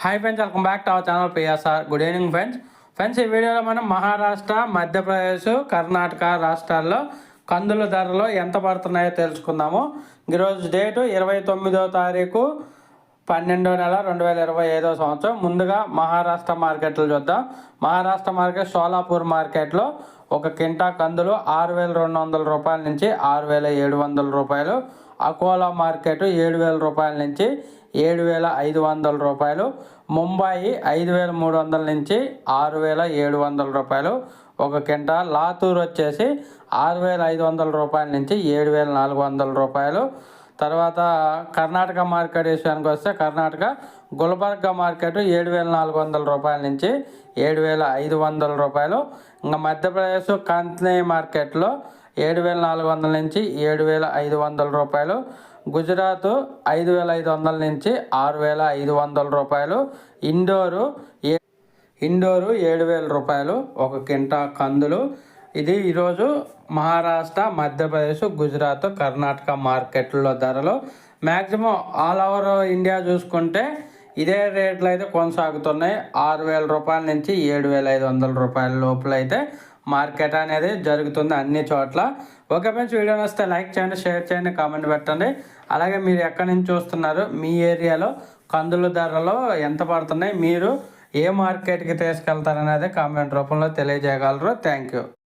Hi friends, welcome back to our channel PSR. Good evening friends. ఈ వీడియోలో మనం మహారాష్ట్ర, మధ్యప్రదేశ్, కర్ణాటక రాష్ట్రాల్లో కందుల ధరలు ఎంత పడుతున్నాయో తెలుసుకుందాము. ఈరోజు డేటు 29వ తారీఖు 12వ నెల 2025 సంవత్సరం. ముందుగా మహారాష్ట్ర మార్కెట్లు చూద్దాం. మహారాష్ట్ర మార్కెట్ సోలాపూర్ మార్కెట్లో ఒక కింటా కందులు 6,200 రూపాయల నుంచి 6,700 రూపాయలు. అకోలా మార్కెట్ 7,000 రూపాయల నుంచి 7,500 రూపాయలు. ముంబాయి 5,300 నుంచి 6,700 రూపాయలు ఒక కింటా. లాతూర్ వచ్చేసి 6,500 రూపాయల నుంచి 7,400 రూపాయలు. తర్వాత కర్ణాటక మార్కెట్ విషయానికి వస్తే కర్ణాటక గుల్బర్గా మార్కెట్ 7,400 రూపాయల నుంచి 7,500 రూపాయలు. ఇంకా మధ్యప్రదేశ్ కంత్నీ మార్కెట్లో 7,400 నుంచి 7,500 రూపాయలు. గుజరాత్ 5,500 నుంచి 6,500 రూపాయలు. ఇండోరు 7,000 రూపాయలు ఒక కింటా కందులు. ఇది ఈరోజు మహారాష్ట్ర, మధ్యప్రదేశ్, గుజరాత్, కర్ణాటక మార్కెట్లో ధరలు. మ్యాక్సిమం ఆల్ ఓవర్ ఇండియా చూసుకుంటే ఇదే రేట్లు అయితే కొనసాగుతున్నాయి. 6,000 రూపాయల నుంచి 7,500 రూపాయల లోపల అయితే మార్కెట్ అనేది జరుగుతుంది అన్ని చోట్ల. ఓకే ఫ్రెండ్స్, వీడియో వస్తే లైక్ చేయండి, షేర్ చేయండి, కామెంట్ పెట్టండి. అలాగే మీరు ఎక్కడి నుంచి చూస్తున్నారు, మీ ఏరియాలో కందుల ధరలు ఎంత పడుతున్నాయి, మీరు ఏ మార్కెట్కి తీసుకెళ్తారనేది కామెంట్ రూపంలో తెలియజేయగలరు. Thank you.